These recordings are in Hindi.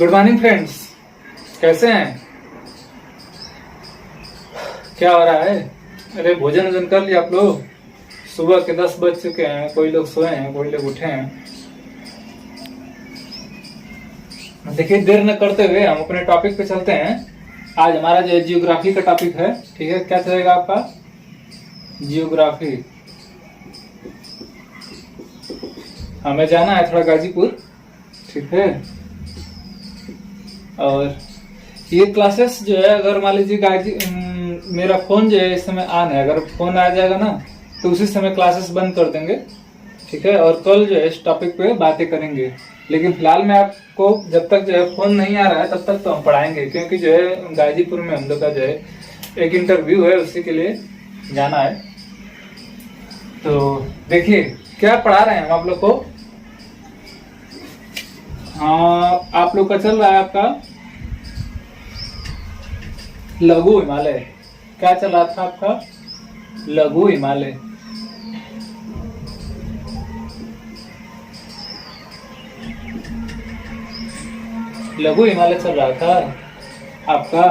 गुड मॉर्निंग फ्रेंड्स, कैसे हैं? क्या हो रहा है? अरे भोजन वोजन कर लिया आप लोग? सुबह के 10 बज चुके हैं, कोई लोग सोए हैं, कोई लोग उठे हैं। देखिए, देर न करते हुए हम अपने टॉपिक पे चलते हैं। आज हमारा जो जियोग्राफी का टॉपिक है, ठीक है? क्या चलेगा आपका? जियोग्राफी। हमें जाना है थोड़ा गाजीपुर, ठीक है? और ये क्लासेस जो है, अगर मान लीजिए मेरा फोन जो है इस समय ऑन है, अगर फोन आ जाएगा ना तो उसी समय क्लासेस बंद कर देंगे, ठीक है? और कल जो है इस टॉपिक पे बातें करेंगे। लेकिन फिलहाल मैं आपको जब तक जो है फोन नहीं आ रहा है तब तक तो हम पढ़ाएंगे, क्योंकि जो है गाजीपुर में हम लोग का जो है एक इंटरव्यू है, उसी के लिए जाना है। तो देखिए क्या पढ़ा रहे हैं हम आप लोग को। हाँ, आप लोग का चल रहा है आपका लघु हिमालय। क्या चल रहा था आपका? लघु हिमालय। लघु हिमालय चल रहा था आपका।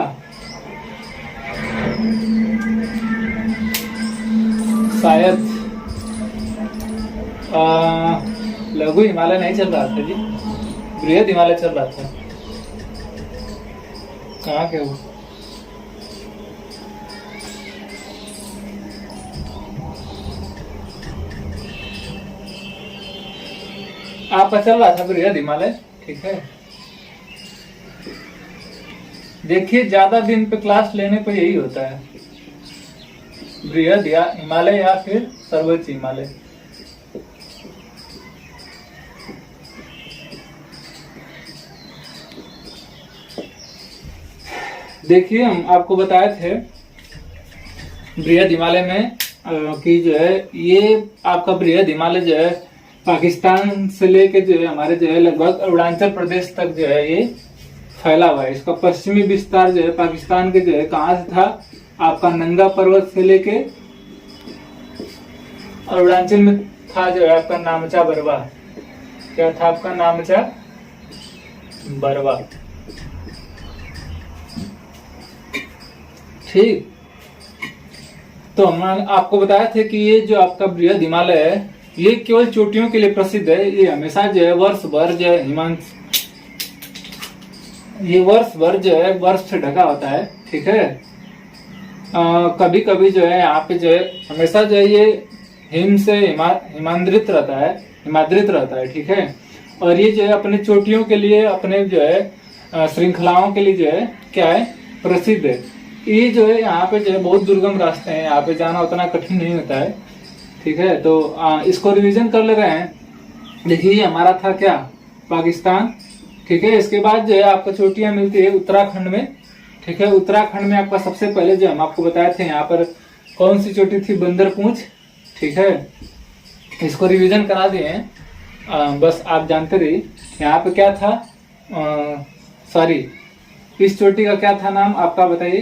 शायद लघु हिमालय नहीं चल रहा था जी, बृहद हिमालय चल रहा था। कहाँ के वो? आपका चल रहा था बृहद हिमालय, ठीक है? देखिए, ज्यादा दिन पे क्लास लेने पे यही होता है, बृहद या हिमालय या फिर सर्वोच्च हिमालय। देखिए, हम आपको बताए थे बृहद हिमालय में कि जो है ये आपका बृहद हिमालय जो है पाकिस्तान से लेके जो है हमारे जो है लगभग अरुणाचल प्रदेश तक जो है ये फैला हुआ है। इसका पश्चिमी विस्तार जो है पाकिस्तान के जो है कहाँ से था? आपका नंगा पर्वत से लेके अरुणाचल में था जो है आपका नामचा बरवा। क्या था आपका? नामचा बरवा, ठीक। तो हम आपको बताया थे कि ये जो आपका बृहद हिमालय है ये केवल चोटियों के लिए प्रसिद्ध है। ये हमेशा जो है वर्ष भर जो है ये वर्ष भर जो है बर्फ से ढका होता है, ठीक है? कभी कभी जो है यहाँ पे जो है हमेशा जो है ये हिम से हिमाद्रित रहता है, ठीक है? और ये जो है अपने चोटियों के लिए, अपने जो है श्रृंखलाओं के लिए जो है क्या है? प्रसिद्ध है। ये जो है यहाँ पे जो है बहुत दुर्गम रास्ते हैं, यहाँ पे जाना उतना कठिन नहीं होता है, ठीक है? तो इसको रिवीजन कर ले रहे हैं। देखिए, ये हमारा था क्या? पाकिस्तान, ठीक है? इसके बाद जो है आपको चोटियां मिलती है उत्तराखंड में, ठीक है? उत्तराखंड में आपका सबसे पहले जो हम आपको बताए थे यहाँ पर कौन सी चोटी थी? बंदरपूंछ, ठीक है? इसको रिवीजन करा दिए हैं, बस आप जानते रहिए। यहाँ पे क्या था? सॉरी, इस चोटी का क्या था नाम आपका? बताइए।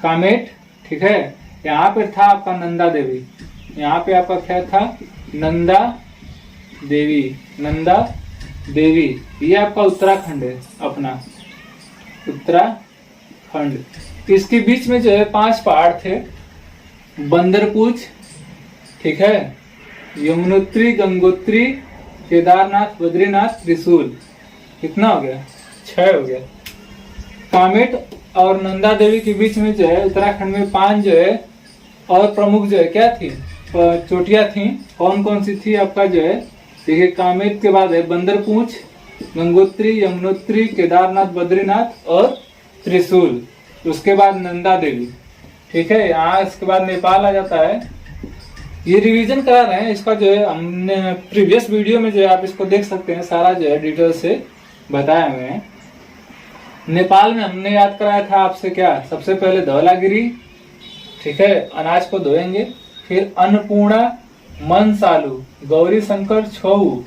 कामेट, ठीक है? यहाँ पे था आपका नंदा देवी। यहाँ पे आपका क्या था? नंदा देवी। ये आपका उत्तराखंड है, अपना उत्तराखंड। इसके बीच में जो है 5 पहाड़ थे। बंदरपूंछ, ठीक है? यमुनोत्री, गंगोत्री, केदारनाथ, बद्रीनाथ, त्रिशूल। कितना हो गया? 6 हो गया। कामेट और नंदा देवी के बीच में जो है उत्तराखंड में 5 जो है और प्रमुख जो है क्या थी? चोटियां थी। कौन कौन सी थी आपका जो है? देखिए, कामेट के बाद है बंदरपूंछ, गंगोत्री, यमुनोत्री, केदारनाथ, बद्रीनाथ और त्रिशूल। उसके बाद नंदा देवी, ठीक है? यहाँ इसके बाद नेपाल आ जाता है। ये रिवीजन करा रहे हैं इसका जो है, हमने प्रीवियस वीडियो में जो है आप इसको देख सकते हैं, सारा जो है डिटेल से बताया हुए हैं। नेपाल में हमने याद कराया था आपसे क्या? सबसे पहले धौलागिरी, ठीक है? अनाज को धोएंगे। फिर अन्नपूर्णा, मनसालू, गौरी शंकर, छोऊ,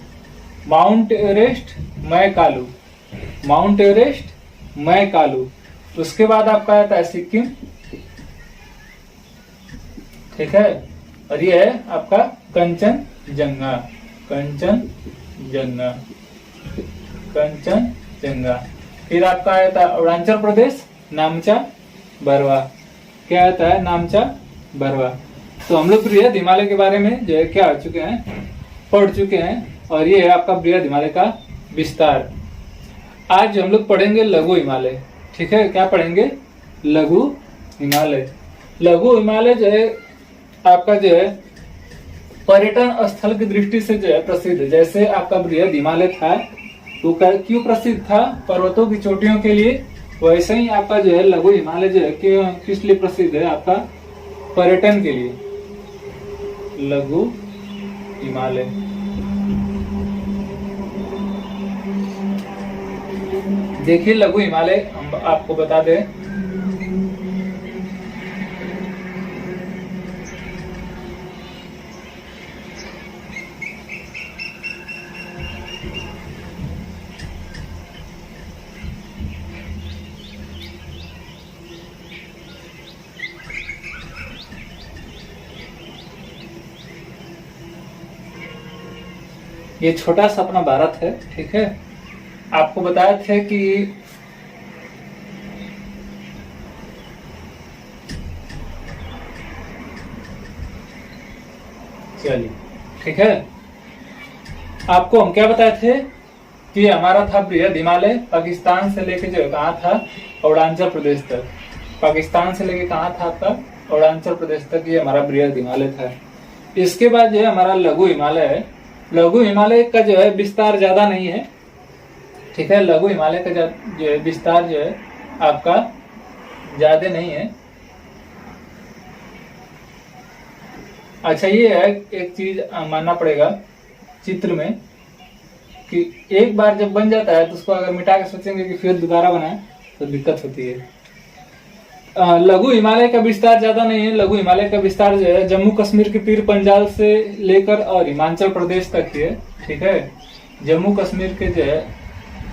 माउंट एवरेस्ट, मैं कालू। उसके बाद आपका आता है सिक्किम, ठीक है? और ये है आपका कंचनजंगा। कंचनजंगा। फिर आपका आता है अरुणाचल प्रदेश, नामचा बरवा। क्या आता है? नामचा बरवा। तो हम लोग बृहद हिमालय के बारे में जो है क्या आ चुके हैं, पढ़ चुके हैं, और ये है आपका बृहद हिमालय का विस्तार। आज हम लोग पढ़ेंगे लघु हिमालय। ठीक है, क्या पढ़ेंगे? लघु हिमालय। लघु हिमालय जो है आपका जो है पर्यटन स्थल की दृष्टि से जो है प्रसिद्ध है। जैसे आपका बृहद हिमालय था वो क्यों प्रसिद्ध था? पर्वतों की चोटियों के लिए। वैसे ही आपका जो है लघु हिमालय जो है किस लिए प्रसिद्ध है? आपका पर्यटन के लिए। लघु हिमालय। देखिए लघु हिमालय हम आपको बता दें, ये छोटा सा अपना भारत है। ठीक है, आपको बताया थे कि चलिए ठीक है, आपको हम क्या बताए थे कि हमारा था बृहद हिमालय, पाकिस्तान से लेके जो कहाँ था? अरुणाचल प्रदेश तक। पाकिस्तान से लेके कहाँ था आपका? अरुणाचल प्रदेश तक ये हमारा बृहद हिमालय था। इसके बाद जो है हमारा लघु हिमालय है। लघु हिमालय का जो है विस्तार ज्यादा नहीं है। ठीक है, लघु हिमालय का जो है विस्तार जो है आपका ज्यादा नहीं है। अच्छा, ये है एक चीज मानना पड़ेगा चित्र में कि एक बार जब बन जाता है तो उसको अगर मिटा के सोचेंगे कि फिर दोबारा बनाए तो दिक्कत होती है। लघु हिमालय का विस्तार ज्यादा नहीं है। लघु हिमालय का विस्तार जो है जम्मू कश्मीर के पीर पंजाल से लेकर और हिमाचल प्रदेश तक ही है। ठीक है, जम्मू कश्मीर के जो है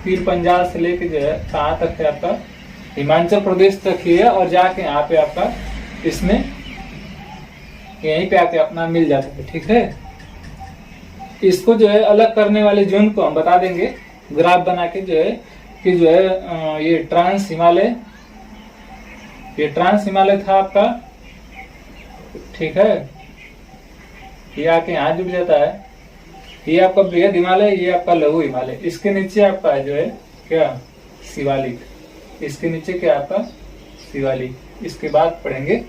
पीर पंजाल से लेकर जो है कहाँ तक है? आपका हिमाचल प्रदेश तक ही है, और जाके यहाँ पे आपका इसमें यहीं पे आके अपना मिल जाता है। ठीक है, इसको जो है अलग करने वाले जोन को हम बता देंगे ग्राफ बना के, जो है कि जो है ये ट्रांस हिमालय, ये ट्रांस हिमालय था आपका। ठीक है, ये आके यहाँ जुड़ जाता है। ये आपका बृहद हिमालय, ये आपका लघु हिमालय। इसके नीचे आपका जो है क्या? शिवालिक। इसके नीचे क्या आपका? शिवालिक। इसके बाद पढ़ेंगे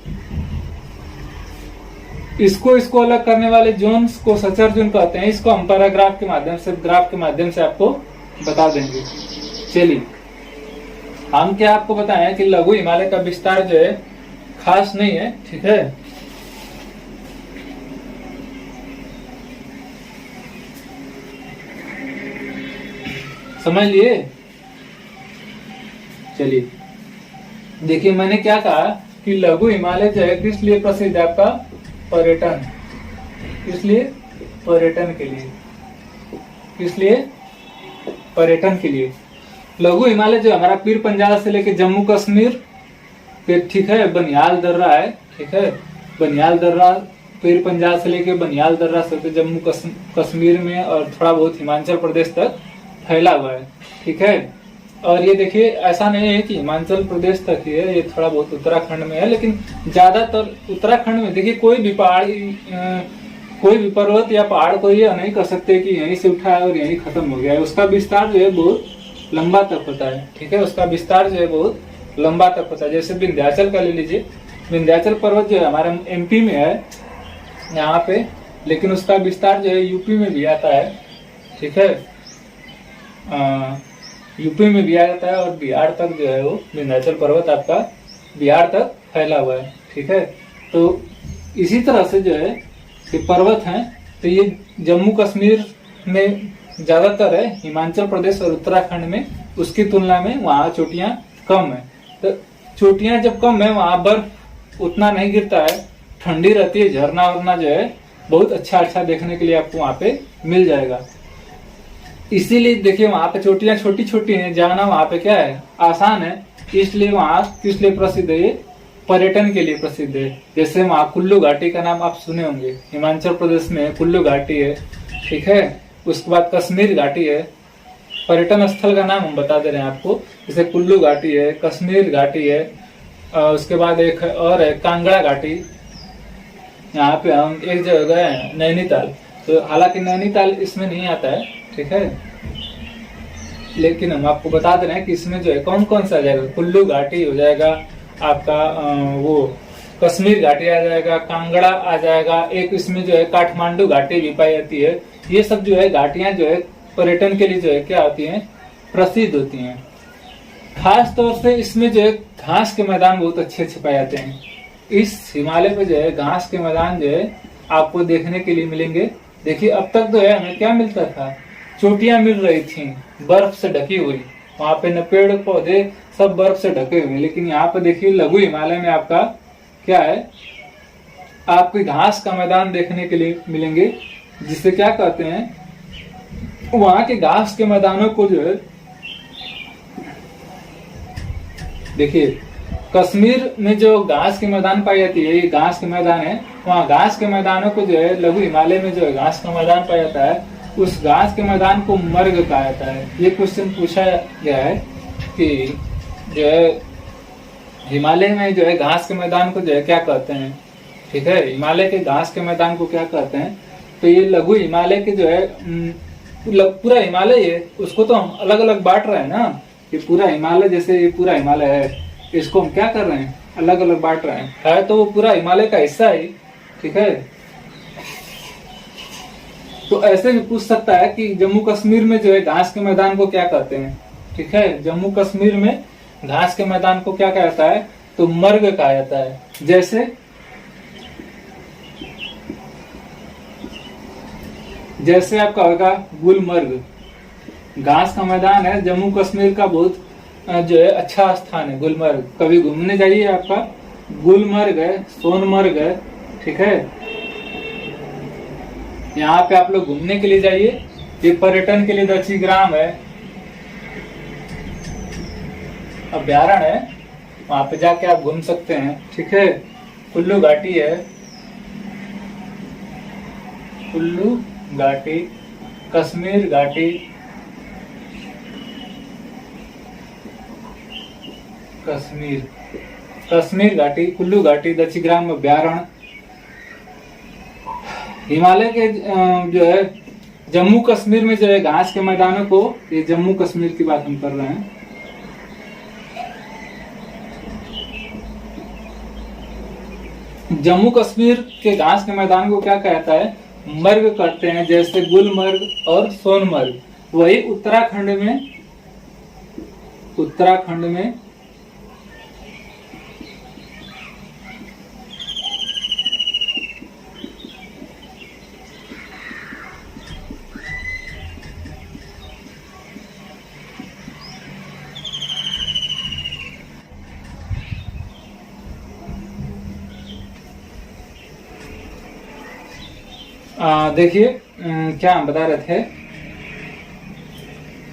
इसको अलग करने वाले जोन्स को सचर जोन कहते हैं। इसको हम पैराग्राफ के माध्यम से, ग्राफ के माध्यम से आपको बता देंगे। चलिए, हम क्या आपको बताएं कि लघु हिमालय का विस्तार जो है खास नहीं है। ठीक है, समझ लिए? चलिए देखिए, मैंने क्या कहा कि लघु हिमालय जो है किस लिए प्रसिद्ध है? आपका पर्यटन। किस लिए? पर्यटन के लिए। किस लिए? पर्यटन के लिए। लघु हिमालय जो हमारा पीर पंजाल से लेके जम्मू कश्मीर पे, ठीक है, बनियाल दर्रा है। ठीक है, बनियाल दर्रा पीर पंजाल से लेके बनियाल दर्रा से जम्मू कश्मीर में और थोड़ा बहुत हिमाचल प्रदेश तक फैला हुआ है। ठीक है, और ये देखिए ऐसा नहीं है कि हिमाचल प्रदेश तक ही है, ये थोड़ा बहुत उत्तराखंड में है, लेकिन ज्यादातर उत्तराखंड में देखिए कोई भी पहाड़, कोई भी पर्वत या पहाड़ को ये नहीं कर सकते कि यहीं से उठा है और यहीं खत्म हो गया है। उसका विस्तार जो है बहुत लंबा तक होता है। ठीक है, उसका विस्तार जो है बहुत लंबा तक होता है। जैसे विंध्याचल का ले लीजिए, विंध्याचल पर्वत जो है हमारे एमपी में है यहाँ पे, लेकिन उसका विस्तार जो है यूपी में भी आता है। ठीक है, यूपी में भी आ जाता है और बिहार तक जो है वो विंध्याचल पर्वत आपका बिहार तक फैला हुआ है। ठीक है, तो इसी तरह से जो है ये पर्वत हैं, तो ये जम्मू कश्मीर में ज्यादातर है, हिमाचल प्रदेश और उत्तराखंड में उसकी तुलना में वहाँ चोटियां कम है। तो चोटियां जब कम है वहाँ बर्फ उतना नहीं गिरता है, ठंडी रहती है, झरना वरना जो है बहुत अच्छा देखने के लिए आपको वहाँ पे मिल जाएगा। इसीलिए देखिए वहाँ पे चोटियां छोटी छोटी हैं, जाना वहाँ पे क्या है? आसान है। इसलिए वहाँ किस लिए प्रसिद्ध है? ये पर्यटन के लिए प्रसिद्ध है। जैसे वहाँ कुल्लू घाटी का नाम आप सुने होंगे, हिमाचल प्रदेश में कुल्लू घाटी है। ठीक है, उसके बाद कश्मीर घाटी है। पर्यटन स्थल का नाम हम बता दे रहे हैं आपको, जैसे कुल्लू घाटी है, कश्मीर घाटी है, उसके बाद एक और है कांगड़ा घाटी। यहाँ पे हम एक जगह गए हैं नैनीताल, तो हालांकि नैनीताल इसमें नहीं आता है, ठीक है, लेकिन हम आपको बता दे रहे हैं कि इसमें जो है कौन कौन सा आ जाएगा। कुल्लू घाटी हो जाएगा आपका, वो कश्मीर घाटी आ जाएगा, कांगड़ा आ जाएगा, एक इसमें जो है काठमांडू घाटी भी पाई जाती है। ये सब जो है घाटियां जो है पर्यटन के लिए जो है क्या होती हैं, प्रसिद्ध होती हैं। खास तौर से इसमें जो है घास के मैदान बहुत अच्छे अच्छे पाए जाते हैं। इस हिमालय पे जो है घास के मैदान जो है आपको देखने के लिए मिलेंगे। देखिए अब तक जो है हमें क्या मिलता था, चोटियां मिल रही थी बर्फ से ढकी हुई, वहां पे न पेड़ पौधे सब बर्फ से ढके हुए, लेकिन यहाँ पे देखिए लघु हिमालय में आपका क्या है, आपको घास का मैदान देखने के लिए मिलेंगे, जिसे क्या कहते हैं, वहां के घास के मैदानों को जो है, देखिए कश्मीर में जो घास के मैदान पाई जाती है, ये घास के मैदान है, वहाँ घास के मैदानों को जो है लघु हिमालय में जो है घास का मैदान पाया जाता है, उस घास के मैदान को मर्ग कहा जाता है। ये क्वेश्चन पूछा गया है कि जो है हिमालय में जो है घास के मैदान को जो है क्या कहते हैं, ठीक है, हिमालय के घास के मैदान को क्या कहते हैं। तो ये लघु हिमालय के जो है पूरा हिमालय है, उसको तो हम अलग अलग बांट रहे हैं ना, ये पूरा हिमालय, जैसे ये पूरा हिमालय है, इसको हम क्या कर रहे हैं, अलग अलग बांट रहे हैं, है तो वो पूरा हिमालय का हिस्सा है, ठीक है। तो ऐसे भी पूछ सकता है कि जम्मू कश्मीर में जो है घास के मैदान को क्या कहते हैं, ठीक है, जम्मू कश्मीर में घास के मैदान को क्या कहता है, तो मर्ग कहा जाता है। जैसे आपका होगा गुलमर्ग, घास का मैदान है, जम्मू कश्मीर का बहुत जो है अच्छा स्थान है गुलमर्ग, कभी घूमने जाइए, आपका गुलमर्ग है, सोनमर्ग है, ठीक है, यहाँ पे आप लोग घूमने के लिए जाइए। ये पर्यटन के लिए दक्षिग्राम है, अभ्यारण्य है, वहां पे जाके आप घूम सकते हैं, ठीक है। कुल्लू घाटी है, कुल्लू घाटी, कश्मीर घाटी, कश्मीर घाटी, कुल्लू घाटी, दक्षिग्राम अभ्यारण्य। हिमालय के जो है जम्मू कश्मीर में जो है घास के मैदानों को, ये जम्मू कश्मीर की बात हम कर रहे हैं, जम्मू कश्मीर के घास के मैदान को क्या कहता है, मर्ग करते हैं, जैसे गुलमर्ग और सोनमर्ग। वही उत्तराखंड में देखिए क्या हम बता रहे थे,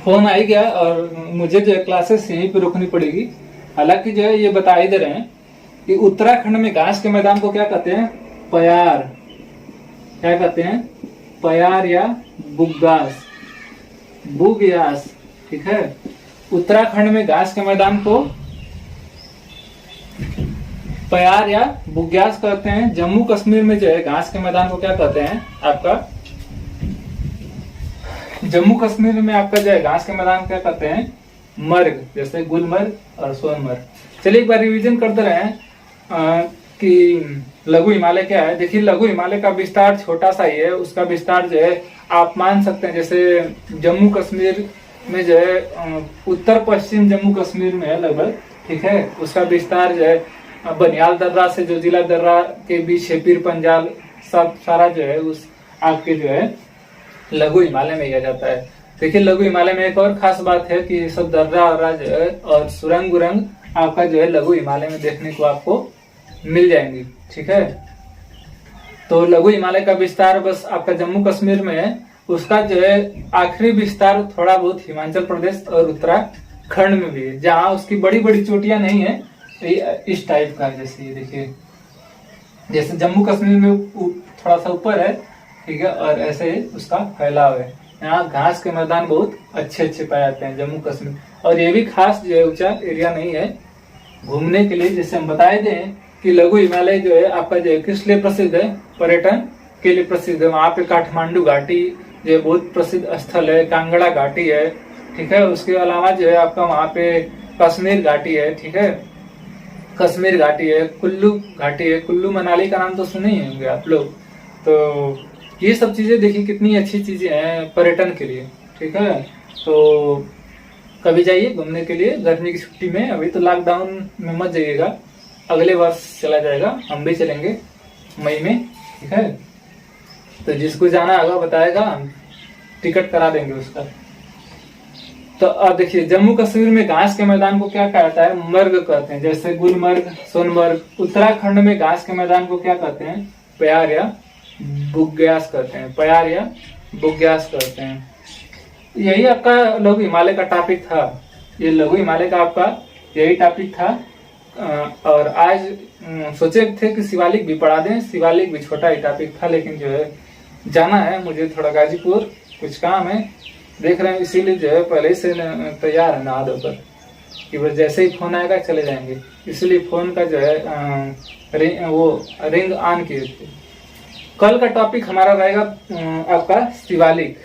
फोन आ ही गया और मुझे जो है क्लासेस यहीं पे रोकनी पड़ेगी। हालांकि जो है ये बता ही दे रहे हैं कि उत्तराखंड में घास के मैदान को क्या कहते हैं, पयार, क्या कहते हैं, पयार या बुग्यास, ठीक है। उत्तराखंड में घास के मैदान को पयार या बुग्यास कहते हैं। जम्मू कश्मीर में जो है घास के मैदान को क्या कहते हैं, आपका जम्मू कश्मीर में आपका जो है घास के मैदान क्या कहते हैं, मर्ग, जैसे गुलमर्ग और सोनमर्ग। चलिए एक बार रिवीजन करते रहे कि लघु हिमालय क्या है। देखिए लघु हिमालय का विस्तार छोटा सा ही है, उसका विस्तार जो है आप मान सकते हैं, जैसे जम्मू कश्मीर में जो है उत्तर पश्चिम जम्मू कश्मीर में है लगभग, ठीक है, उसका विस्तार जो है बनियाल दर्रा से जो जिला दर्रा के बीच है, पीर पंजाल, सब सारा जो है उस आपके जो है लघु हिमालय में आ जाता है। देखिए लघु हिमालय में एक और खास बात है कि सब दर्रा वर्रा जो है और सुरंग उरंग आपका जो है लघु हिमालय में देखने को आपको मिल जाएंगी, ठीक है। तो लघु हिमालय का विस्तार बस आपका जम्मू कश्मीर में है, उसका जो है आखिरी विस्तार थोड़ा बहुत हिमाचल प्रदेश और उत्तराखंड में भी है, जहाँ उसकी बड़ी बड़ी चोटियां नहीं है, इस टाइप का। जैसे ये देखिए, जैसे जम्मू कश्मीर में थोड़ा सा ऊपर है, ठीक है, और ऐसे उसका फैलाव है, यहाँ घास के मैदान बहुत अच्छे अच्छे पाए जाते हैं जम्मू कश्मीर। और ये भी खास जो है ऊंचा एरिया नहीं है घूमने के लिए। जैसे हम बताए दें कि लघु हिमालय जो है आपका जो है किस लिए प्रसिद्ध है, पर्यटन के लिए प्रसिद्ध है। वहाँ पे काठमांडू घाटी जो है बहुत प्रसिद्ध स्थल है, कांगड़ा घाटी है, ठीक है। उसके अलावा जो है आपका वहाँ पे कश्मीर घाटी है, ठीक है, कश्मीर घाटी है, कुल्लू घाटी है। कुल्लू मनाली का नाम तो सुने ही होंगे आप लोग। तो ये सब चीजें देखिए कितनी अच्छी चीजें हैं पर्यटन के लिए, ठीक है। तो कभी जाइए घूमने के लिए गर्मी की छुट्टी में। अभी तो लॉकडाउन में मत जाइएगा, अगले वर्ष चला जाएगा, हम भी चलेंगे मई में, ठीक है। तो जिसको जाना होगा बताएगा, हम टिकट करा देंगे उसका। तो अब देखिए जम्मू कश्मीर में घास के मैदान को क्या कहता है, मर्ग कहते हैं। जैसे गुलमर्ग, सोनमर्ग। उत्तराखंड में घास के मैदान को क्या कहते हैं, प्यार या बुग्यास कहते हैं, प्यार या बुग्यास कहते हैं। यही आपका लघु हिमालय का टॉपिक था। ये लघु हिमालय का आपका यही टॉपिक था। और आज सोचे थे कि शिवालिक भी पढ़ा दें, शिवालिक भी छोटा ही टॉपिक था, लेकिन जो है जाना है मुझे थोड़ा गाजीपुर, कुछ काम है, देख रहे हैं, इसीलिए जो है पहले से तैयार है नहा धोकर कि बस जैसे ही फोन आएगा चले जाएंगे। इसलिए फोन का जो है रिंग ऑन किए थे। कल का टॉपिक हमारा रहेगा आपका शिवालिक।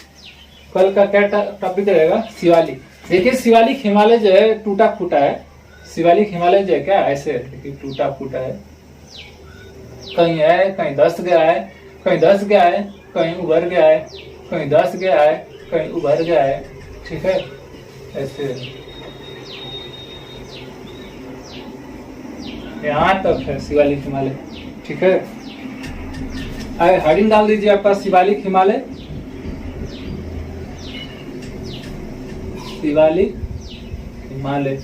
कल का क्या टॉपिक रहेगा, शिवालिक। देखिए शिवालिक हिमालय जो है टूटा फूटा है। शिवालिक हिमालय जो है क्या ऐसे है, टूटा फूटा है, कहीं है, कहीं धस गया है, कहीं धस गया है, कहीं उभर गया है, कहीं धस गया है, कहीं उभर गया है, ठीक है, ऐसे यहाँ तक है शिवालिक हिमालय, ठीक है। हेडिंग डाल दीजिए आपका शिवालिक हिमालय, शिवालिक हिमालय।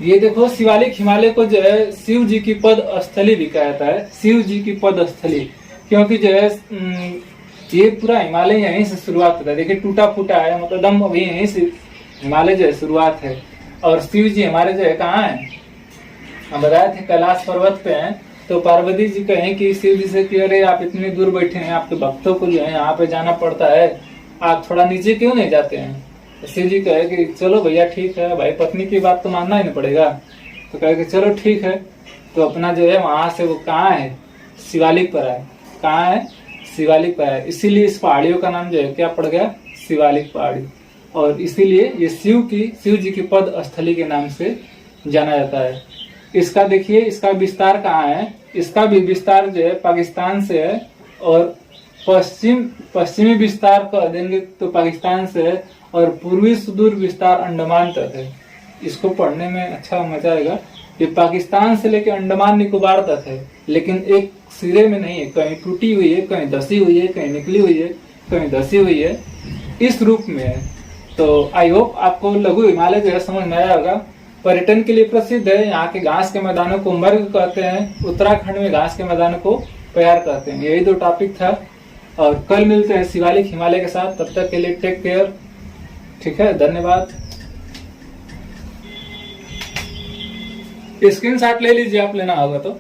ये देखो शिवालिक हिमालय को जो है शिव जी की पद स्थली भी कहा जाता है, शिव जी की पद स्थली, क्योंकि जो है ये पूरा हिमालय यहीं से शुरुआत होता है। देखिए टूटा फूटा है, मतलब दम अभी यहीं से हिमालय जो है शुरुआत है। और शिव जी हमारे जो है कहाँ है, हम बताए थे कैलाश पर्वत पे हैं। तो पार्वती जी कहें कि शिव जी से कि अरे आप इतनी दूर बैठे हैं, आपके भक्तों को जो है यहाँ पे जाना पड़ता है, आप थोड़ा नीचे क्यों नहीं जाते हैं। तो शिव जी कहे कि चलो भैया ठीक है, भाई पत्नी की बात तो मानना ही नहीं पड़ेगा। तो कहे कि चलो ठीक है। तो अपना जो है वहां से वो कहाँ है, शिवालिक पर है। कहाँ है, शिवालिक पर है। इसीलिए इस पहाड़ियों का नाम जो है क्या पड़ गया, शिवालिक पहाड़ी। और इसीलिए ये शिव जी की पद स्थली के नाम से जाना जाता है। इसका देखिए इसका विस्तार कहाँ है, इसका भी विस्तार जो है पाकिस्तान से है, और पश्चिमी विस्तार कर देंगे तो पाकिस्तान से है, और पूर्वी सुदूर विस्तार अंडमान तक है। इसको पढ़ने में अच्छा मजा आएगा। ये पाकिस्तान से लेकर अंडमान निकोबार तक है, लेकिन एक सिरे में नहीं है, कहीं टूटी हुई है, कहीं धसी हुई है, कहीं निकली हुई है, कहीं धसी हुई है, इस रूप में है। तो आई होप आपको लघु हिमालय जो है समझ में आया होगा। पर्यटन के लिए प्रसिद्ध है। यहाँ के घास के मैदानों को मर्ग कहते हैं, उत्तराखंड में घास के मैदानों को प्यार कहते हैं। यही दो टॉपिक था, और कल मिलते हैं शिवालिक हिमालय के साथ। तब तक के लिए टेक केयर, ठीक है, धन्यवाद। स्क्रीनशॉट ले लीजिए आप, लेना होगा तो।